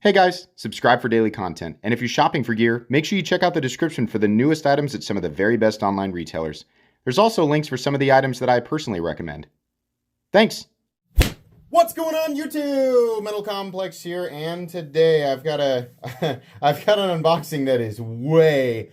Hey guys, subscribe for daily content, and if you're shopping for gear, make sure you check out the description for the newest items at some of the very best online retailers. There's also links for some of the items that I personally recommend. Thanks! What's going on YouTube? Metal Complex here, and today I've got an unboxing that is way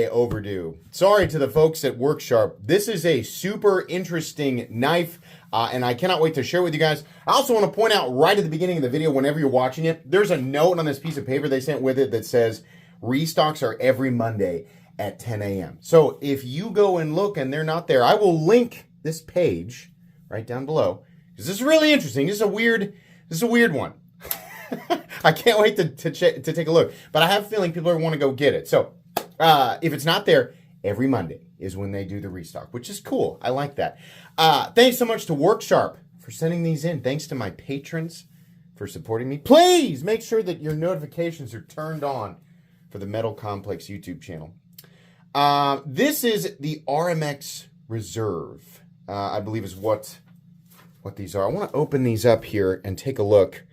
overdue. Sorry to the folks at Worksharp. This is a super interesting knife, and I cannot wait to share with you guys. I also want to point out right at the beginning of the video, whenever you're watching it, there's a note on this piece of paper they sent with it that says restocks are every Monday at 10 a.m. So if you go and look and they're not there, I will link this page right down below, because this is really interesting. This is a weird one. I can't wait to take a look, but I have a feeling people are want to go get it. So if it's not there, every Monday is when they do the restock, which is cool. I like that. Thanks so much to Worksharp for sending these in. Thanks to my patrons for supporting me. Please make sure that your notifications are turned on for the Metal Complex YouTube channel. This is the RMX Reserve, I believe is what these are. I want to open these up here and take a look.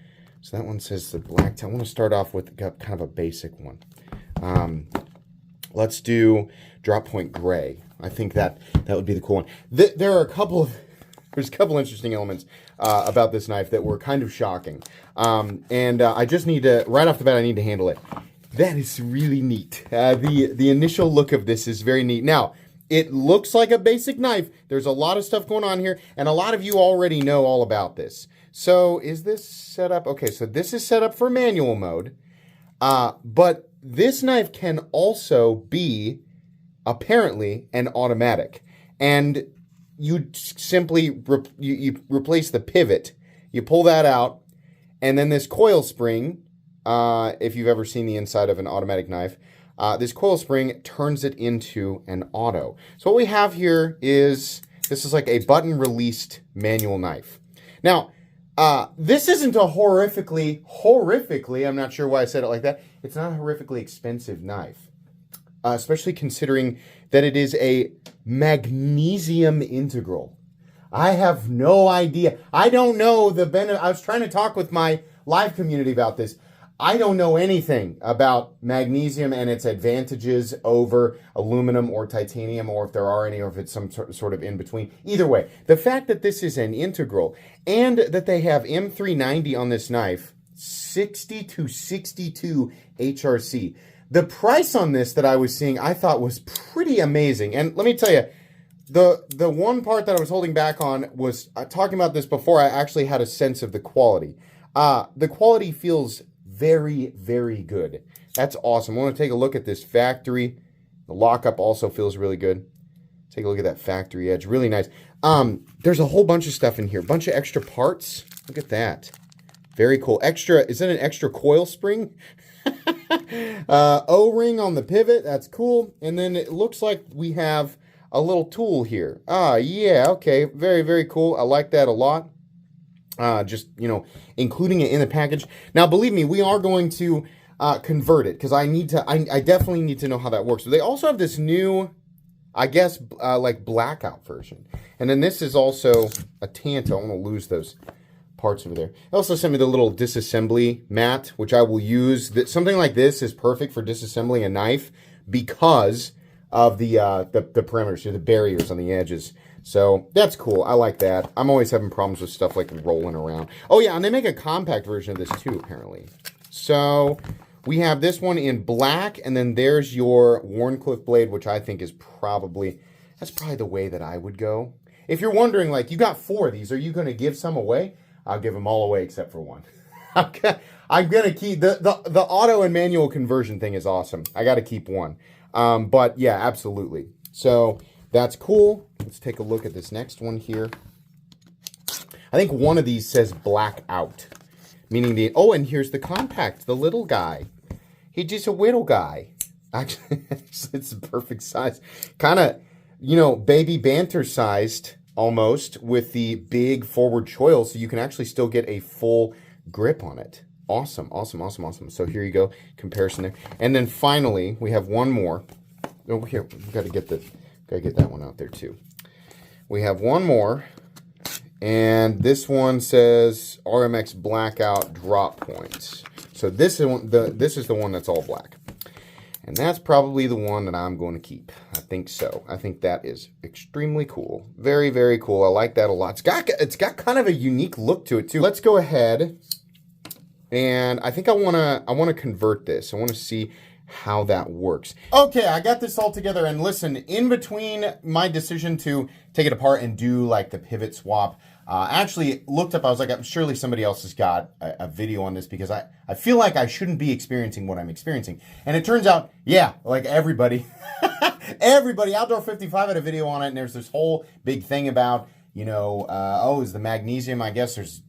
So that one says the black tie. I want to start off with kind of a basic one. Let's do drop point gray. I think that would be the cool one. There are a couple interesting elements about this knife that were kind of shocking. I just need to, right off the bat, I need to handle it. That is really neat. The initial look of this is very neat. Now, it looks like a basic knife. There's a lot of stuff going on here, and a lot of you already know all about this. So is this set up? Okay, so this is set up for manual mode, but this knife can also be, apparently, an automatic. And you simply you replace the pivot. You pull that out, and then this coil spring, if you've ever seen the inside of an automatic knife, this coil spring turns it into an auto. So what we have here is, this is like a button-released manual knife. Now, this isn't a horrifically, I'm not sure why I said it like that, it's not a horrifically expensive knife. Especially considering that it is a magnesium integral. I have no idea. I don't know the benefit. I was trying to talk with my live community about this. I don't know anything about magnesium and its advantages over aluminum or titanium, or if there are any, or if it's some sort of in between. Either way, the fact that this is an integral and that they have M390 on this knife, 60 to 62 HRC. The price on this that I was seeing, I thought was pretty amazing. And let me tell you, the one part that I was holding back on was talking about this before I actually had a sense of the quality. The quality feels very good. That's awesome. I want to take a look at this factory. The lockup also feels really good. Take a look at that factory edge. Really nice. There's a whole bunch of stuff in here. A bunch of extra parts. Look at that. Very cool. Extra, is that an extra coil spring? O-ring on the pivot. That's cool. And then it looks like we have a little tool here. Yeah, okay. Very cool. I like that a lot. Just, including it in the package. Now, believe me, we are going to convert it, because I definitely need to know how that works. So they also have this new, I guess, like blackout version. And then this is also a Tanto. I want to lose those parts over there. They also sent me the little disassembly mat, which I will use. Something like this is perfect for disassembling a knife because of the parameters here, the barriers on the edges. So that's cool. I like that. I'm always having problems with stuff like rolling around. Oh yeah, and they make a compact version of this too, apparently. So we have this one in black, and then there's your Wharncliffe blade, which I think is that's probably the way that I would go. If you're wondering, like, you got 4 of these, are you going to give some away? I'll give them all away except for one. I'm going to keep the auto and manual conversion thing is awesome. I got to keep one. But yeah, absolutely. So that's cool. Let's take a look at this next one here. I think one of these says black out, meaning oh, and here's the compact, the little guy. He's just a little guy. Actually, it's the perfect size. Kind of, baby banter sized almost, with the big forward choil, so you can actually still get a full grip on it. Awesome. So here you go, comparison there. And then finally, we have one more. Over here, we gotta get that one out there too. We have one more, and this one says RMX Blackout Drop Point. So this is the one that's all black. And that's probably the one that I'm going to keep. I think so. I think that is extremely cool. Very, very cool. I like that a lot. It's got kind of a unique look to it too. Let's go ahead, and I think I wanna convert this. I want to see how that works. Okay, I got this all together, and listen, in between my decision to take it apart and do like the pivot swap, I actually looked up, I was like, surely somebody else has got a video on this, because I feel like I shouldn't be experiencing what I'm experiencing. And it turns out, yeah, like everybody, Outdoor 55 had a video on it, and there's this whole big thing about, you know, oh, is the magnesium, I guess there's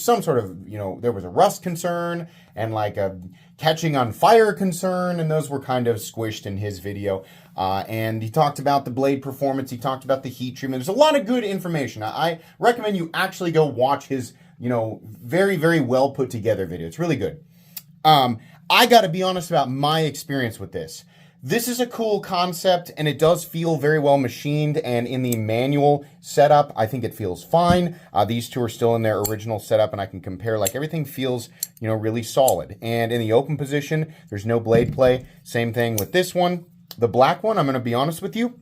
some sort of, you know, there was a rust concern and like a catching on fire concern, and those were kind of squished in his video. And he talked about the blade performance. He talked about the heat treatment. There's a lot of good information. I recommend you actually go watch his, you know, very, very well put together video. It's really good. I got to be honest about my experience with this. This is a cool concept, and it does feel very well machined, and in the manual setup, I think it feels fine. These two are still in their original setup, and I can compare, like, everything feels, you know, really solid. And in the open position, there's no blade play. Same thing with this one. The black one, I'm going to be honest with you,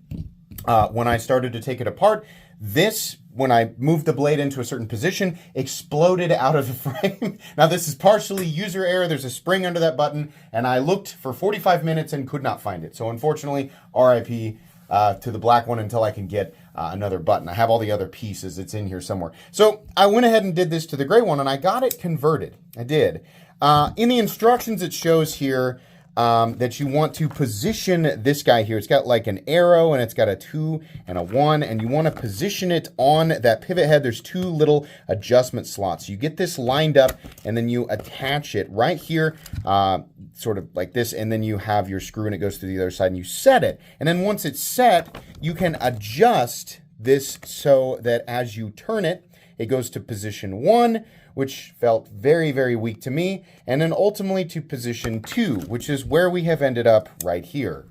when I started to take it apart, this, when I moved the blade into a certain position, exploded out of the frame. Now, this is partially user error. There's a spring under that button, and I looked for 45 minutes and could not find it. So, unfortunately, RIP to the black one until I can get another button. I have all the other pieces. It's in here somewhere. So, I went ahead and did this to the gray one, and I got it converted. I did. In the instructions, it shows here that you want to position this guy here. It's got like an arrow, and it's got a 2 and a 1, and you want to position it on that pivot head. There's 2 little adjustment slots. You get this lined up, and then you attach it right here, sort of like this, and then you have your screw, and it goes to the other side, and you set it. And then once it's set, you can adjust this so that as you turn it, it goes to position 1, which felt very, very weak to me, and then ultimately to position 2, which is where we have ended up right here.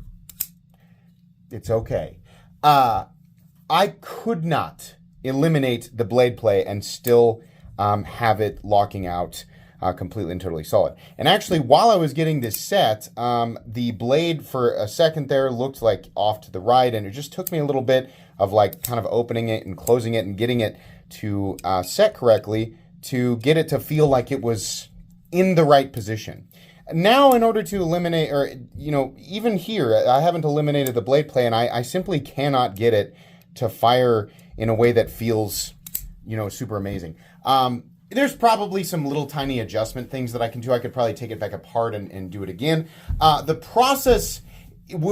It's okay. I could not eliminate the blade play and still have it locking out completely and totally solid. And actually, while I was getting this set, the blade for a second there looked like off to the right, and it just took me a little bit of like kind of opening it and closing it and getting it to set correctly, to get it to feel like it was in the right position. Now, in order to eliminate, or, you know, even here, I haven't eliminated the blade play, and I simply cannot get it to fire in a way that feels, you know, super amazing. There's probably some little tiny adjustment things that I can do. I could probably take it back apart and do it again. The process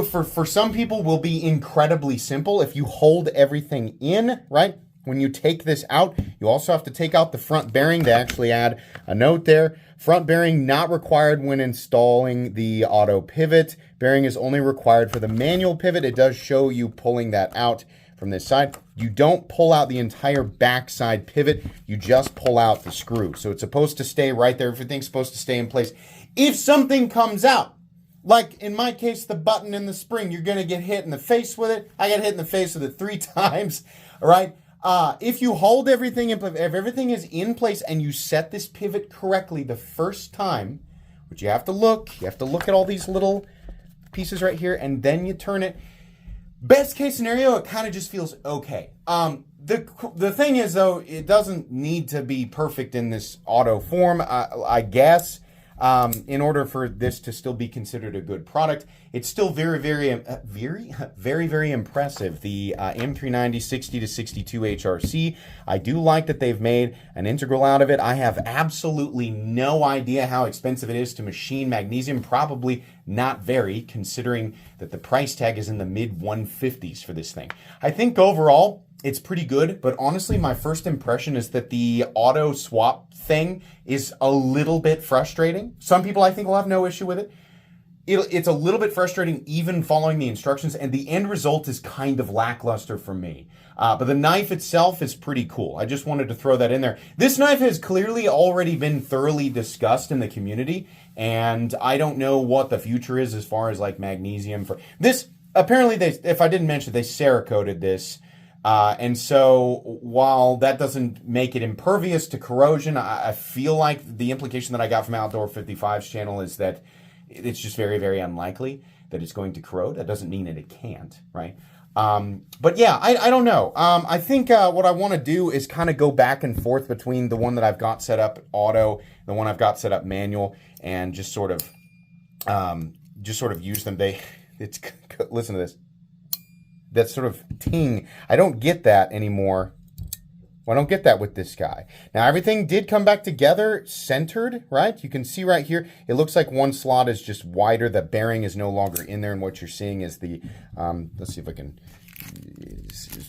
for some people will be incredibly simple if you hold everything in, right? When you take this out, you also have to take out the front bearing. They actually add a note there. Front bearing not required when installing the auto pivot. Bearing is only required for the manual pivot. It does show you pulling that out from this side. You don't pull out the entire backside pivot. You just pull out the screw. So it's supposed to stay right there. Everything's supposed to stay in place. If something comes out, like in my case, the button and the spring, you're going to get hit in the face with it. I got hit in the face with it 3 times, all right? If you hold everything, if everything is in place and you set this pivot correctly the first time, which you have to look at all these little pieces right here, and then you turn it. Best case scenario, it kind of just feels okay. The thing is, though, it doesn't need to be perfect in this auto form, I guess. In order for this to still be considered a good product, it's still very, very impressive. The M390 60-62 HRC, I do like that they've made an integral out of it. I have absolutely no idea how expensive it is to machine magnesium. Probably not very, considering that the price tag is in the mid-150s for this thing. I think overall, it's pretty good, but honestly, my first impression is that the auto swap thing is a little bit frustrating. Some people, I think, will have no issue with it. It's a little bit frustrating even following the instructions, and the end result is kind of lackluster for me. But the knife itself is pretty cool. I just wanted to throw that in there. This knife has clearly already been thoroughly discussed in the community, and I don't know what the future is as far as like magnesium for this. Apparently, if I didn't mention, they Cerakoted this. And so while that doesn't make it impervious to corrosion, I feel like the implication that I got from Outdoor 55's channel is that it's just very, very unlikely that it's going to corrode. That doesn't mean that it can't, right? But yeah, I don't know. I think what I want to do is kind of go back and forth between the one that I've got set up auto, the one I've got set up manual, and just sort of use them. Listen to this. That sort of ting. I don't get that anymore. Well, I don't get that with this guy. Now, everything did come back together, centered, right? You can see right here, it looks like one slot is just wider. The bearing is no longer in there, and what you're seeing is the, let's see if I can,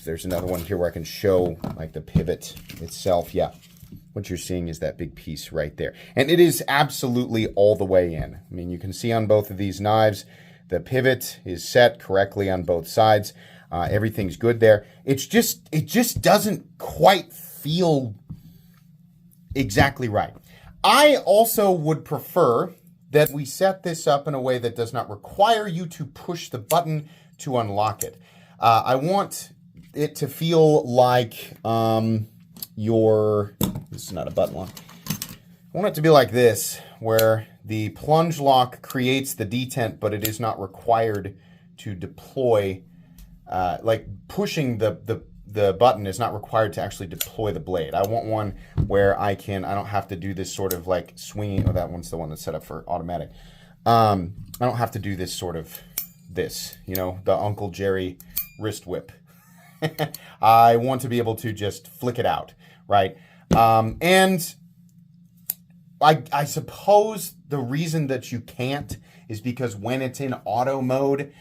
there's another one here where I can show like the pivot itself. Yeah, what you're seeing is that big piece right there. And it is absolutely all the way in. I mean, you can see on both of these knives, the pivot is set correctly on both sides. Everything's good there. It just doesn't quite feel exactly right. I also would prefer that we set this up in a way that does not require you to push the button to unlock it. I want it to feel like this is not a button lock. I want it to be like this, where the plunge lock creates the detent, but it is not required to deploy. Like pushing the button is not required to actually deploy the blade. I want one where I don't have to do this sort of like swinging. Oh, that one's the one that's set up for automatic. I don't have to do this sort of you know, the Uncle Jerry wrist whip. I want to be able to just flick it out, right? And I suppose the reason that you can't is because when it's in auto mode,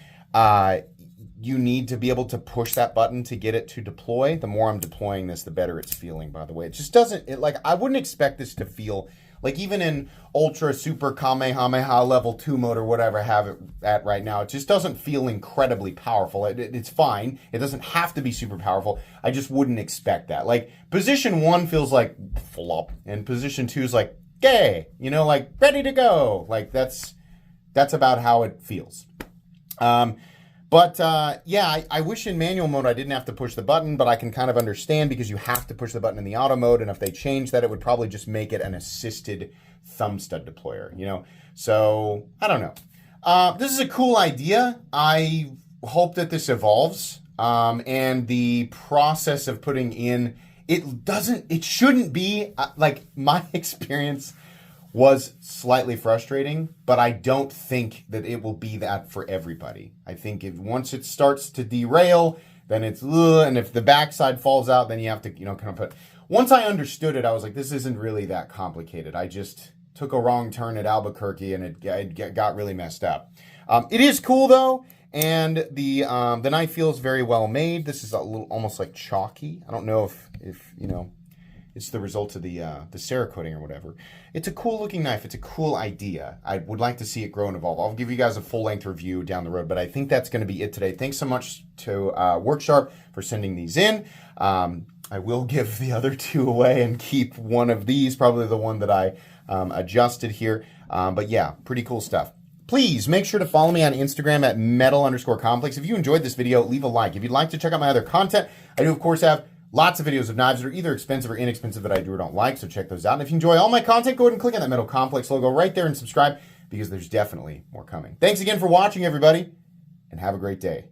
you need to be able to push that button to get it to deploy. The more I'm deploying this, the better it's feeling, by the way. It just doesn't, I wouldn't expect this to feel, like even in Ultra, Super, Kamehameha Level 2 mode or whatever I have it at right now, it just doesn't feel incredibly powerful. It's fine. It doesn't have to be super powerful. I just wouldn't expect that. Like, position 1 feels like flop, and position 2 is like, gay, you know, like ready to go. Like, that's about how it feels. Yeah, I wish in manual mode I didn't have to push the button, but I can kind of understand because you have to push the button in the auto mode, and if they change that, it would probably just make it an assisted thumb stud deployer, you know? So, I don't know. This is a cool idea. I hope that this evolves, and the process of putting in, it shouldn't be, like, my experience was slightly frustrating, but I don't think that it will be that for everybody. I think once it starts to derail, then it's, and if the backside falls out, then you have to, you know, kind of put, once I understood it, I was like, this isn't really that complicated. I just took a wrong turn at Albuquerque and it got really messed up. It is cool though, and the knife feels very well made. This is a little, almost like chalky. I don't know if you know, it's the result of the Cerakoting or whatever. It's a cool looking knife. It's a cool idea. I would like to see it grow and evolve. I'll give you guys a full length review down the road, but I think that's going to be it today. Thanks so much to Worksharp for sending these in. I will give the other two away and keep one of these, probably the one that I adjusted here. But yeah, pretty cool stuff. Please make sure to follow me on Instagram at metal_complex. If you enjoyed this video, leave a like. If you'd like to check out my other content, I do, of course, have lots of videos of knives that are either expensive or inexpensive that I do or don't like, so check those out. And if you enjoy all my content, go ahead and click on that Metal Complex logo right there and subscribe, because there's definitely more coming. Thanks again for watching, everybody, and have a great day.